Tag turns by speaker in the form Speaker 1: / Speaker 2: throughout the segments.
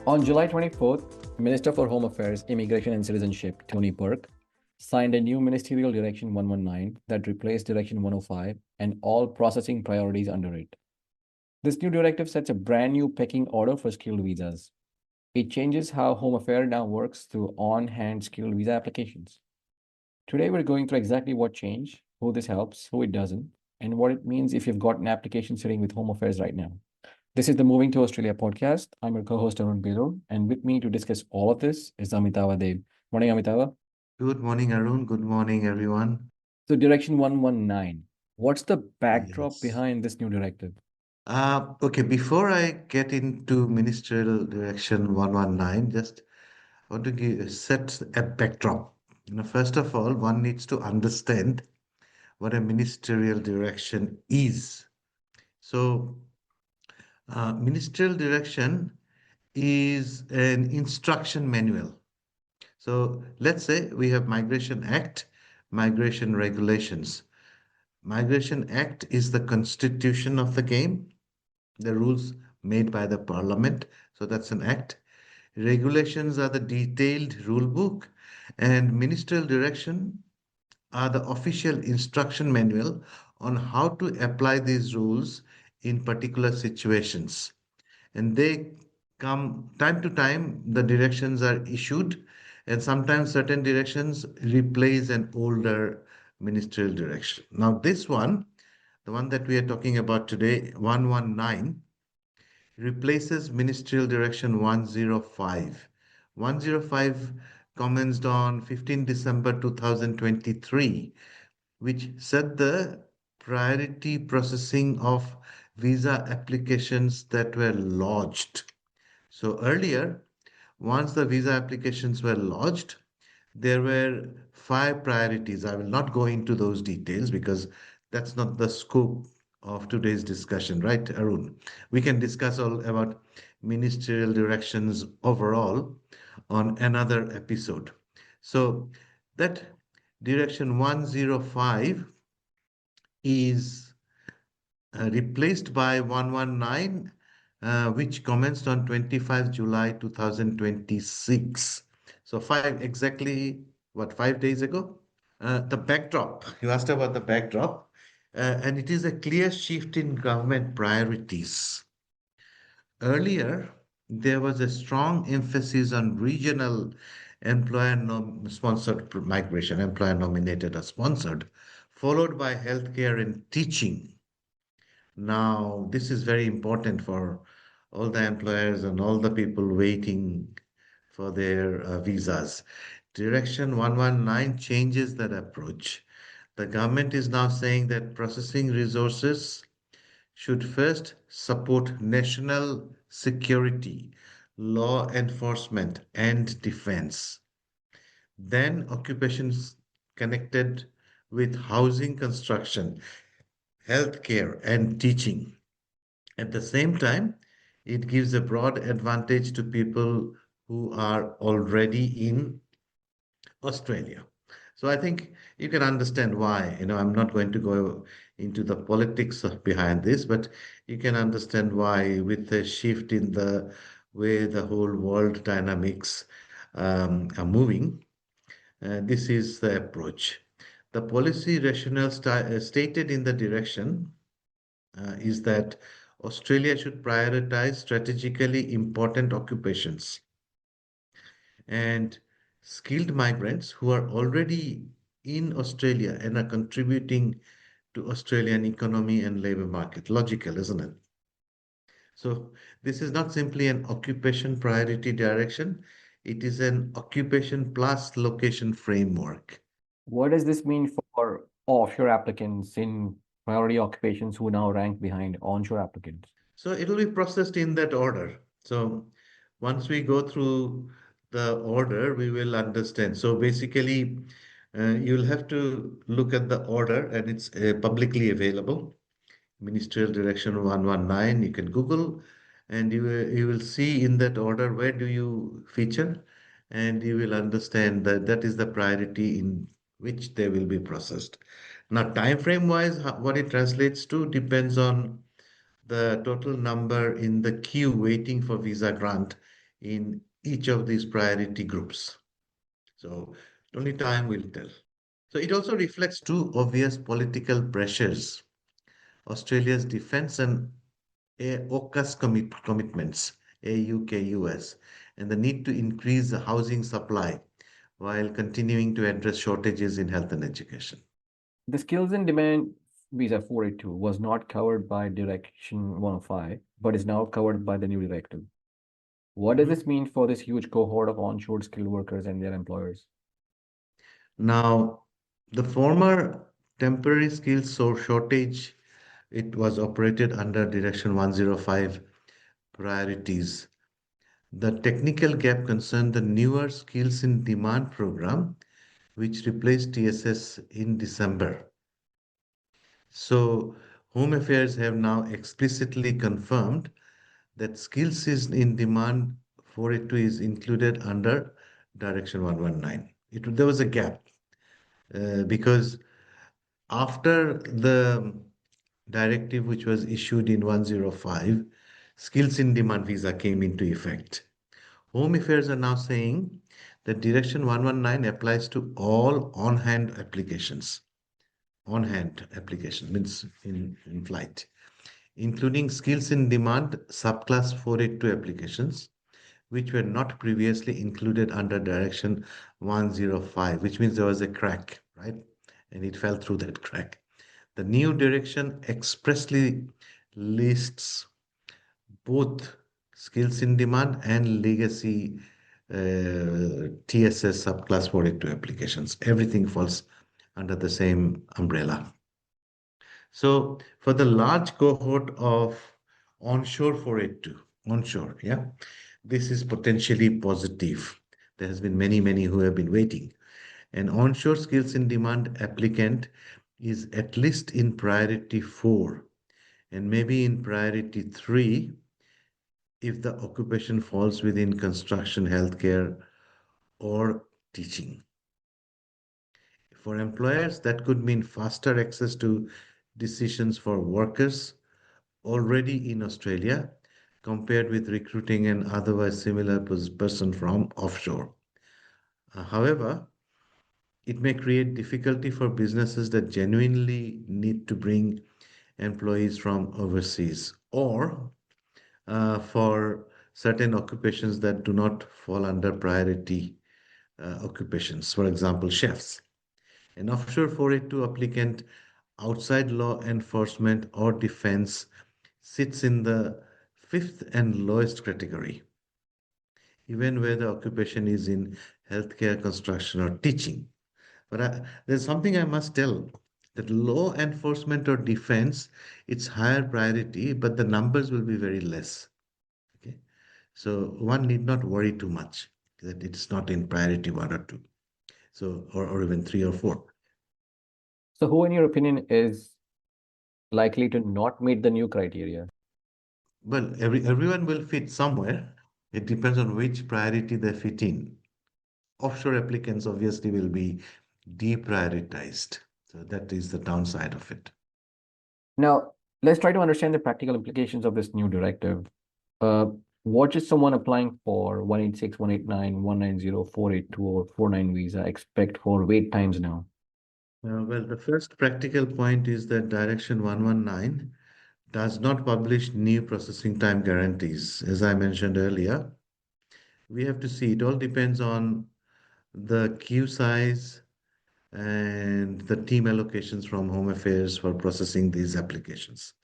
Speaker 1: On July 24th, Minister for Home Affairs, Immigration and Citizenship, Tony Burke, signed a new Ministerial Direction 119 that replaced Direction 105 and all processing priorities under it. This new directive sets a brand new pecking order for skilled visas. It changes how Home Affairs now works through on-hand skilled visa applications. Today, we're going through exactly what changed, who this helps, who it doesn't, and what it means if you've got an application sitting with Home Affairs right now. This is the Moving to Australia podcast. I'm your co-host Arun Biro, and with me to discuss all of this is Amitava Dev. Morning, Amitava.
Speaker 2: Good morning, Arun. Good morning, everyone.
Speaker 1: So, Direction 119. What's the backdrop
Speaker 2: Yes.
Speaker 1: behind this new directive?
Speaker 2: Okay, before I get into Ministerial Direction 119, just want to set a backdrop. First of all, one needs to understand what a ministerial direction is. So, ministerial direction is an instruction manual. So, let's say we have Migration Act, migration regulations. Migration Act is the constitution of the game, the rules made by the parliament. So that's an act. Regulations are the detailed rule book, and ministerial direction are the official instruction manual on how to apply these rules in particular situations. And they come time to time, the directions are issued, and sometimes certain directions replace an older ministerial direction. Now, this one, the one that we are talking about today, 119, replaces Ministerial Direction 105. 105 commenced on 15 December 2023, which set the priority processing of visa applications that were lodged. So earlier, once the visa applications were lodged, there were five priorities. I will not go into those details because that's not the scope of today's discussion, right, Arun? We can discuss all about ministerial directions overall on another episode. So that direction 105 is replaced by 119, which commenced on 25 July 2026. So what, 5 days ago? The backdrop, you asked about the backdrop, and it is a clear shift in government priorities. Earlier, there was a strong emphasis on regional sponsored migration, employer nominated or sponsored, followed by healthcare and teaching. Now, this is very important for all the employers and all the people waiting for their visas. Direction 119 changes that approach. The government is now saying that processing resources should first support national security, law enforcement, and defense. Then occupations connected with housing construction, healthcare, and teaching. At the same time, it gives a broad advantage to people who are already in Australia. So I think you can understand why. I'm not going to go into the politics behind this, but you can understand why, with the shift in the way the whole world dynamics are moving, this is the approach. The policy rationale stated in the direction is that Australia should prioritize strategically important occupations and skilled migrants who are already in Australia and are contributing to Australian economy and labor market. Logical, isn't it? So this is not simply an occupation priority direction, it is an occupation plus location framework.
Speaker 1: What does this mean for offshore applicants in priority occupations who now rank behind onshore applicants?
Speaker 2: So it will be processed in that order. So once we go through the order, we will understand. So basically, you'll have to look at the order, and it's publicly available. Ministerial Direction 119. You can Google, and you will see in that order where do you feature, and you will understand that that is the priority in which they will be processed. Now, time frame wise, what it translates to depends on the total number in the queue waiting for visa grant in each of these priority groups. So only time will tell. So it also reflects two obvious political pressures: Australia's defense and AUKUS commitments, AUKUS, and the need to increase the housing supply while continuing to address shortages in health and education.
Speaker 1: The skills in demand visa 482 was not covered by Direction 105, but is now covered by the new directive. What does
Speaker 2: Mhm.
Speaker 1: this mean for this huge cohort of onshore skilled workers and their employers?
Speaker 2: Now, the former temporary skills shortage, it was operated under Direction 105 priorities. The technical gap concerned the newer skills in demand program, which replaced TSS in December. So, Home Affairs have now explicitly confirmed that skills is in demand 482 is included under Direction 119. There was a gap because after the directive which was issued in 105, skills in demand visa came into effect. Home Affairs are now saying that Direction 119 applies to all on-hand application means in flight, including skills in demand subclass 482 applications, which were not previously included under Direction 105, which means there was a crack, right? And it fell through that crack. The new direction expressly lists both skills in demand and legacy TSS subclass 482 applications. Everything falls under the same umbrella. So for the large cohort of onshore 482, onshore, yeah, this is potentially positive. There has been many who have been waiting. An onshore skills in demand applicant is at least in priority 4 and maybe in priority 3 if the occupation falls within construction, healthcare, or teaching. For employers, that could mean faster access to decisions for workers already in Australia compared with recruiting an otherwise similar person from offshore. However, it may create difficulty for businesses that genuinely need to bring employees from overseas or for certain occupations that do not fall under priority occupations, for example, chefs. An offshore 482 applicant outside law enforcement or defense sits in the fifth and lowest category, even where the occupation is in healthcare, construction, or teaching. But there's something I must tell that law enforcement or defense, it's higher priority, but the numbers will be very less. Okay. So one need not worry too much that it's not in priority 1 or 2. So, or even 3 or 4.
Speaker 1: So, who, in your opinion, is likely to not meet the new criteria?
Speaker 2: Well, everyone will fit somewhere. It depends on which priority they fit in. Offshore applicants obviously will be deprioritized. So that is the downside of it.
Speaker 1: Now, let's try to understand the practical implications of this new directive. Uh, what should someone applying for 186, 189, 190, 482, or 49 visa expect for wait times now?
Speaker 2: Well, the first practical point is that Direction 119 does not publish new processing time guarantees. As I mentioned earlier, we have to see it all depends on the queue size and the team allocations from Home Affairs for processing these applications.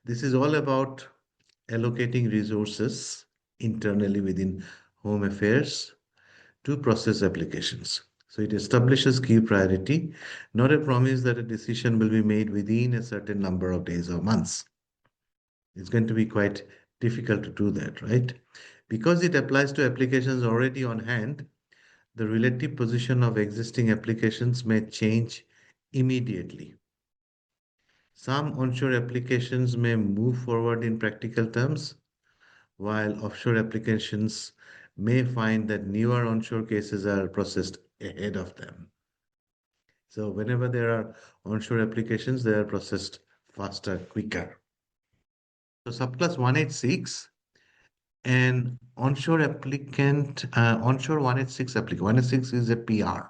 Speaker 2: This is all about allocating resources internally within Home Affairs to process applications. So it establishes key priority, not a promise that a decision will be made within a certain number of days or months. It's going to be quite difficult to do that, right? Because it applies to applications already on hand, the relative position of existing applications may change immediately. Some onshore applications may move forward in practical terms, while offshore applications may find that newer onshore cases are processed ahead of them. So, whenever there are onshore applications, they are processed faster, quicker. So, subclass 186 An onshore applicant, onshore 186 applicant, 186 is a PR,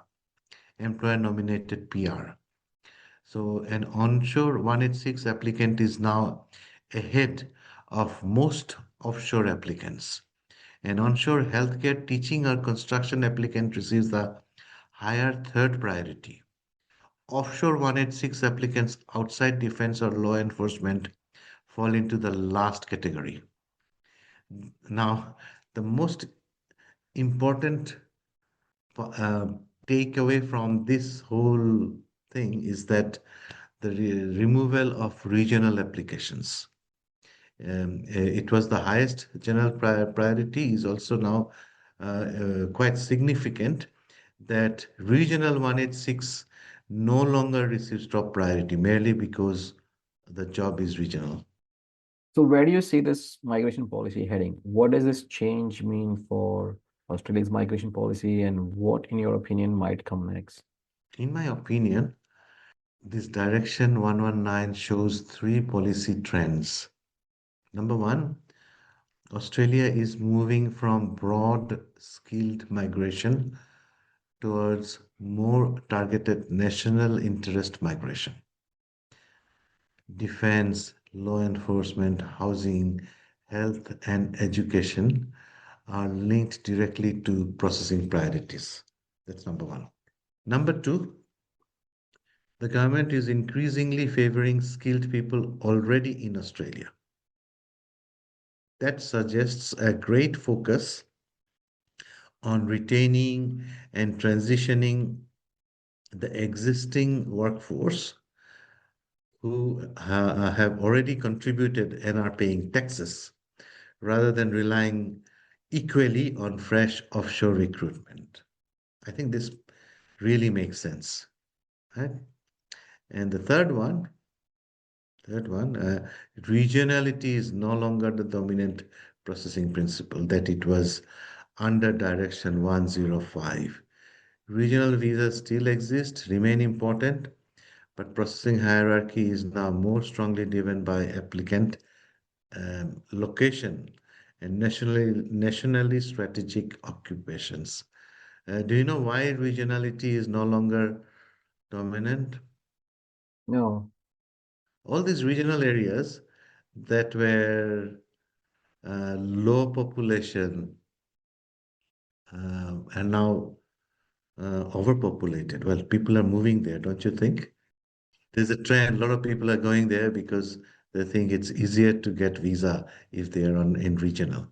Speaker 2: employer nominated PR. So an onshore 186 applicant is now ahead of most offshore applicants. An onshore healthcare, teaching, or construction applicant receives the higher third priority. Offshore 186 applicants outside defense or law enforcement fall into the last category. Now, the most important uh, takeaway from this whole thing is that the removal of regional applications. It was the highest general priority, is also now quite significant that regional 186 no longer receives top priority merely because the job is regional.
Speaker 1: So where do you see this migration policy heading? What does this change mean for Australia's migration policy, and what, in your opinion, might come next?
Speaker 2: In my opinion, this Direction 119 shows three policy trends. Number one, Australia is moving from broad skilled migration towards more targeted national interest migration. Defense, law enforcement, housing, health, and education are linked directly to processing priorities. That's number one. Number two, the government is increasingly favoring skilled people already in Australia. That suggests a great focus on retaining and transitioning the existing workforce who have already contributed and are paying taxes rather than relying equally on fresh offshore recruitment. I think this really makes sense. Right? And the third one, regionality is no longer the dominant processing principle that it was under Direction 105. Regional visas still exist, remain important, but processing hierarchy is now more strongly driven by applicant location and nationally strategic occupations. Do you know why regionality is no longer dominant?
Speaker 1: No.
Speaker 2: All these regional areas that were low population are now overpopulated. Well, people are moving there, don't you think? There's a trend. A lot of people are going there because they think it's easier to get visa if they are on in regional.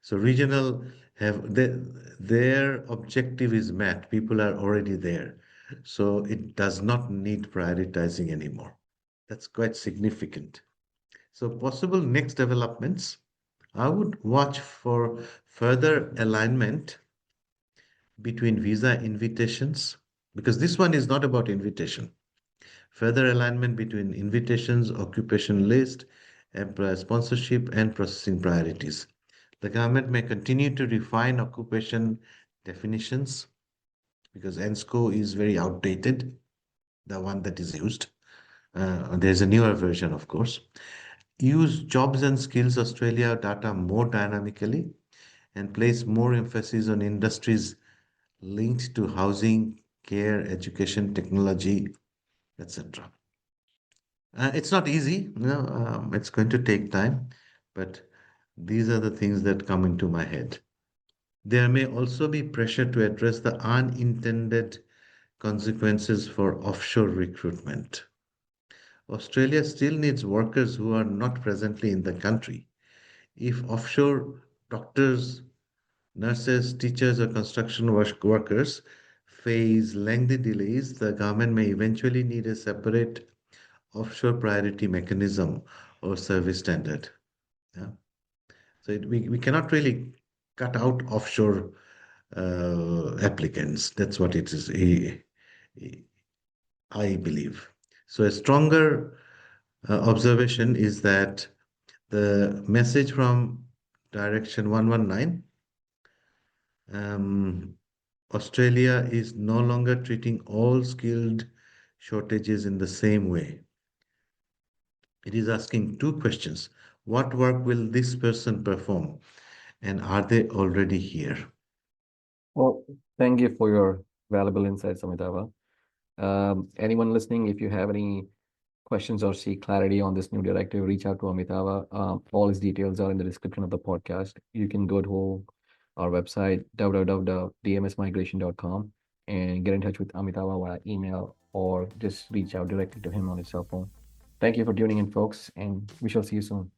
Speaker 2: So regional have their objective is met. People are already there. So it does not need prioritizing anymore. That's quite significant. So possible next developments, I would watch for further alignment between visa invitations, because this one is not about invitation. Further alignment between invitations, occupation list, employer sponsorship, and processing priorities. The government may continue to refine occupation definitions because ENSCO is very outdated, the one that is used. There's a newer version, of course. Use Jobs and Skills Australia data more dynamically and place more emphasis on industries linked to housing, care, education, technology, etc. It's not easy, it's going to take time, but these are the things that come into my head. There may also be pressure to address the unintended consequences for offshore recruitment. Australia still needs workers who are not presently in the country. If offshore doctors, nurses, teachers, or construction workers face lengthy delays, the government may eventually need a separate offshore priority mechanism or service standard. Yeah. So we cannot really cut out offshore applicants. That's what it is, I believe. So a stronger observation is that the message from Direction 119, um, Australia is no longer treating all skilled shortages in the same way. It is asking two questions. What work will this person perform? and are they already here?
Speaker 1: Well, thank you for your valuable insights, Amitava. Anyone listening, if you have any questions or seek clarity on this new directive, reach out to Amitava. All his details are in the description of the podcast. You can go to our website, www.dmsmigration.com, and get in touch with Amitava via email or just reach out directly to him on his cell phone. Thank you for tuning in, folks, and we shall see you soon.